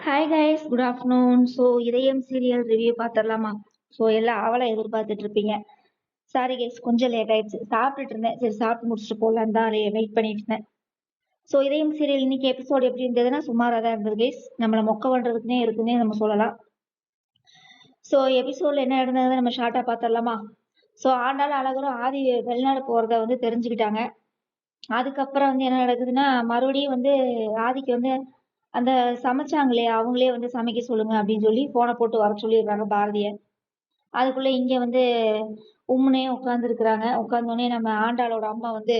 Hi guys, good afternoon. So இதயம் serial review பார்த்துடலாமா? So எல்லாம் அவளை எதிர்பார்த்துட்டு இருப்பீங்க. சாரி கைஸ், கொஞ்சம் லேட் ஆயிடுச்சு. சாப்பிட்டுட்டு இருந்தேன். சரி, சாப்பிட்டு முடிச்சுட்டு போகலான்னு தான் வெயிட் பண்ணிட்டு இருந்தேன். ஸோ இதயம் சீரியல் இன்னைக்கு எபிசோடு எப்படி இருந்ததுன்னா சுமாராக தான் இருந்தது கைஸ். நம்மளை மொக்க பண்ணுறதுக்குனே இருக்குன்னே நம்ம சொல்லலாம். ஸோ எபிசோடில் என்ன நடந்ததுன்னு நம்ம ஷார்ட்டாக பார்த்துடலாமா? ஸோ ஆண்டாள் அழகரும் ஆதி வெளிநாடு போகிறத வந்து தெரிஞ்சுக்கிட்டாங்க. அதுக்கப்புறம் வந்து என்ன நடக்குதுன்னா, மறுபடியும் வந்து ஆதிக்கு வந்து அந்த சமைச்சாங்களே அவங்களே வந்து சமைக்க சொல்லுங்க அப்படின்னு சொல்லி போனை போட்டு வர சொல்லிடுறாங்க பாரதிய. அதுக்குள்ள இங்க வந்து உம்முனே உட்காந்துருக்குறாங்க. உட்காந்தோடனே நம்ம ஆண்டாளோட அம்மா வந்து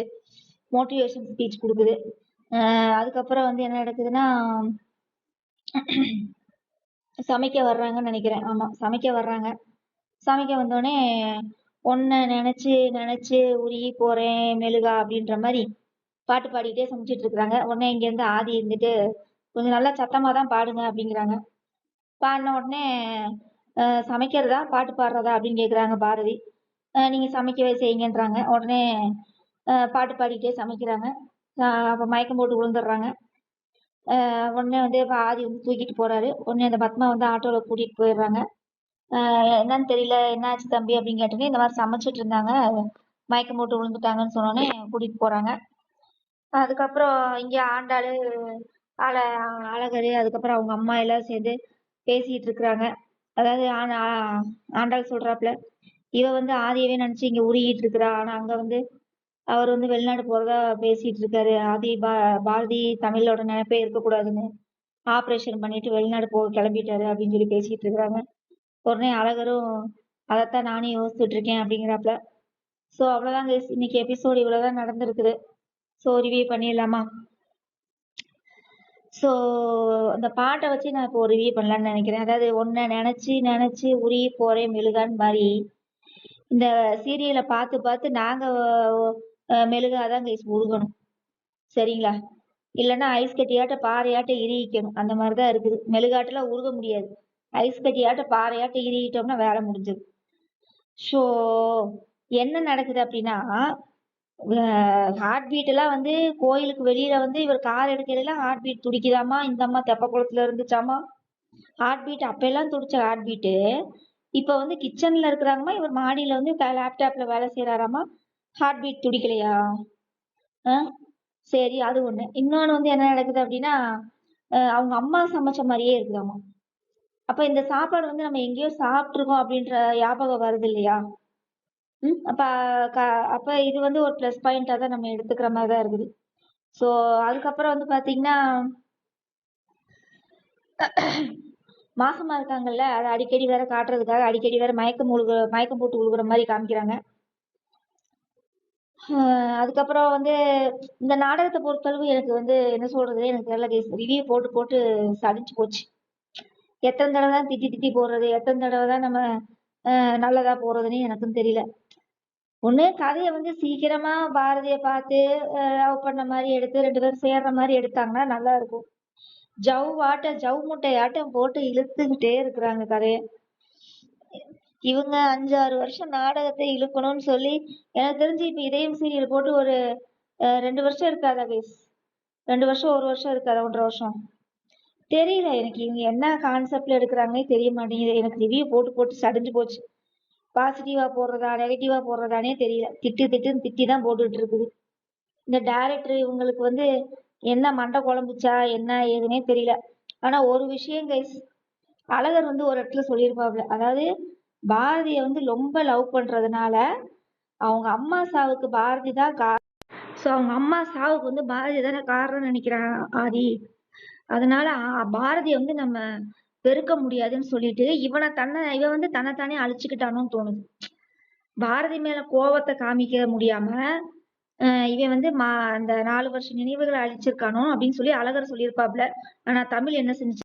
மோட்டிவேஷன் ஸ்பீச் கொடுக்குது. அதுக்கப்புறம் வந்து என்ன நடக்குதுன்னா, சமைக்க வர்றாங்கன்னு நினைக்கிறேன். ஆமா, சமைக்க வர்றாங்க. சமைக்க வந்தோடனே ஒன்ன நினைச்சு நினைச்சு உருகி போறேன் மெழுகா அப்படின்ற மாதிரி பாட்டு பாடிட்டே சமைச்சிட்டு இருக்கிறாங்க. உடனே இங்க இருந்து ஆதி இருந்துட்டு கொஞ்சம் நல்லா சத்தமா தான் பாடுங்க அப்படிங்கிறாங்க. பாடின உடனே சமைக்கிறதா பாட்டு பாடுறதா அப்படின்னு கேட்குறாங்க பாரதி. நீங்க சமைக்கவே செய்யுங்கன்றாங்க. உடனே பாட்டு பாடிட்டே சமைக்கிறாங்க. அப்போ மயக்கம் போட்டு விழுந்துடுறாங்க. உடனே வந்து ஆதி வந்து தூக்கிட்டு போறாரு. உடனே அந்த பத்மா வந்து ஆட்டோவில் கூட்டிட்டு போயிடுறாங்க. என்னன்னு தெரியல, என்னாச்சு தம்பி அப்படின்னு கேட்டோன்னே இந்த மாதிரி சமைச்சிட்டு இருந்தாங்க, மயக்கம் போட்டு விழுந்துட்டாங்கன்னு சொன்னோடனே கூட்டிட்டு போறாங்க. அதுக்கப்புறம் இங்க ஆண்டாளு அழகரு அதுக்கப்புறம் அவங்க அம்மா எல்லாம் சேர்ந்து பேசிட்டு இருக்கிறாங்க. அதாவது ஆண்டாள் சொல்றாப்புல, இவ வந்து ஆதியவே நினைச்சு இங்க உருகிட்டு இருக்கிறா. ஆனா அங்க வந்து அவர் வந்து வெளிநாடு போறதா பேசிட்டு இருக்காரு. ஆதி பாரதி தமிழோட நினைப்பே இருக்கக்கூடாதுன்னு ஆப்ரேஷன் பண்ணிட்டு வெளிநாடு கிளம்பிட்டாரு அப்படின்னு சொல்லி பேசிட்டு இருக்கிறாங்க. உடனே அழகரும் அதைத்தான் நானே யோசிச்சுட்டு இருக்கேன் அப்படிங்கிறாப்புல. ஸோ அவ்வளோதாங்க, இன்னைக்கு எபிசோடு இவ்வளோதான் நடந்திருக்குது. ஸோ ரிவ்யூ பண்ணிடலாமா? ஸோ அந்த பாட்டை வச்சு நான் இப்போ ரிவ்யூ பண்ணலான்னு நினைக்கிறேன். அதாவது ஒன்றை நினச்சி நினச்சி உருகி போகிறேன் மெழுகான்னு மாதிரி இந்த சீரியலை பார்த்து பார்த்து நாங்கள் மெழுகாதான் கைஸ் உருகணும், சரிங்களா? இல்லைன்னா ஐஸ் கட்டியாட்ட பாறையாட்ட இறுகிக்கணும். அந்த மாதிரி தான் இருக்குது. மெழுகாட்டெல்லாம் உருக முடியாது. ஐஸ் கட்டியாட்ட பாறையாட்ட இறுகிட்டோம்னா வேலை முடிஞ்சது. ஸோ என்ன நடக்குது அப்படின்னா, ஹார்ட் பீட் எல்லாம் வந்து கோயிலுக்கு வெளியில வந்து இவர் கார் எடுக்கையில ஹார்ட் பீட் துடிக்குதாமா. இந்த அம்மா தெப்பக்குளத்துல இருந்துச்சாமா ஹார்ட் பீட். அப்ப எல்லாம் துடிச்ச ஹார்ட் பீட்டு இப்ப வந்து கிச்சன்ல இருக்கிறாங்கம்மா. இவர் மாடியில வந்து லேப்டாப்ல வேலை செய்யறாராமா. Heart beat துடிக்கலையா? சரி, அது ஒண்ணு. இன்னொன்னு வந்து என்ன நடக்குது அப்படின்னா, அவங்க அம்மா சமைச்ச மாதிரியே இருக்குதாமா. அப்ப இந்த சாப்பாடு வந்து நம்ம எங்கேயோ சாப்பிட்டுருக்கோம் அப்படின்ற ஞாபகம் வருது இல்லையா? அப்ப அப்ப இது வந்து ஒரு பிளஸ் பாயிண்டா தான் நம்ம எடுத்துக்கிற மாதிரி தான் இருக்குது. ஸோ அதுக்கப்புறம் வந்து பாத்தீங்கன்னா, மாசமா இருக்காங்கல்ல, அதை அடிக்கடி வேற காட்டுறதுக்காக அடிக்கடி வேற மயக்கம் போட்டு உழுகுற மாதிரி காமிக்கிறாங்க. அதுக்கப்புறம் வந்து இந்த நாடகத்தை பொறுத்தளவு எனக்கு வந்து என்ன சொல்றது எனக்கு தெரியல கேஸ். ரிவ்யூ போட்டு போட்டு சடிச்சு போச்சு. எத்தனை தடவை தான் திட்டி திட்டி போடுறது, எத்தனை தடவை தான் நம்ம நல்லதா போறதுன்னு எனக்கும் தெரியல. ஒண்ணு கதையை வந்து சீக்கிரமா பாரதிய பார்த்து லவ் பண்ண மாதிரி எடுத்து 2 பேரும் சேர்ற மாதிரி எடுத்தாங்கன்னா நல்லா இருக்கும். ஜவ் முட்டை ஆட்டம் போட்டு இழுத்துக்கிட்டே இருக்கிறாங்க கதையை. இவங்க 5-6 வருஷம் நாடகத்தை இழுக்கணும்னு சொல்லி எனக்கு தெரிஞ்சு இப்ப இதயம் சீரியல் போட்டு ஒரு 2 வருஷம் இருக்காதா கைஸ்? 2 வருஷம் 1 வருஷம் இருக்காதா? 1.5 வருஷம் தெரியல எனக்கு. இவங்க என்ன கான்செப்ட்ல எடுக்கிறாங்கன்னே தெரிய மாட்டேங்குது. எனக்கு ரிவ்யூ போட்டு போட்டு சடிஞ்சு போச்சு. பாசிட்டிவா போடுறதா நெகட்டிவா போடுறதானே தெரியல. திட்டுன்னு திட்டி தான் போட்டுட்டு இருக்குது. இந்த டைரக்டர் இவங்களுக்கு வந்து என்ன மண்டை குழம்புச்சா என்ன ஏதுன்னே தெரியல. ஆனா ஒரு விஷயம் கைஸ், அழகர் வந்து ஒரு இடத்துல சொல்லியிருப்பாப்ல, அதாவது பாரதிய வந்து ரொம்ப லவ் பண்றதுனால அவங்க அம்மா சாவுக்கு பாரதி தான் ஸோ அவங்க அம்மா சாவுக்கு வந்து பாரதி தானே காரணம் நினைக்கிறான் ஆதி. அதனால பாரதியை வந்து நம்ம வெறுக்க முடியாதுன்னு சொல்லிட்டு இவன் வந்து தன்னைத்தானே அழிச்சுக்கிட்டானோன்னு தோணுது. பாரதி மேல கோபத்தை காமிக்க முடியாம இவன் வந்து அந்த 4 வருஷ நினைவுகளை அழிச்சிருக்கானோ அப்படின்னு சொல்லி அழகர் சொல்லியிருப்பாப்ல. ஆனா தமிழ் என்ன செஞ்சு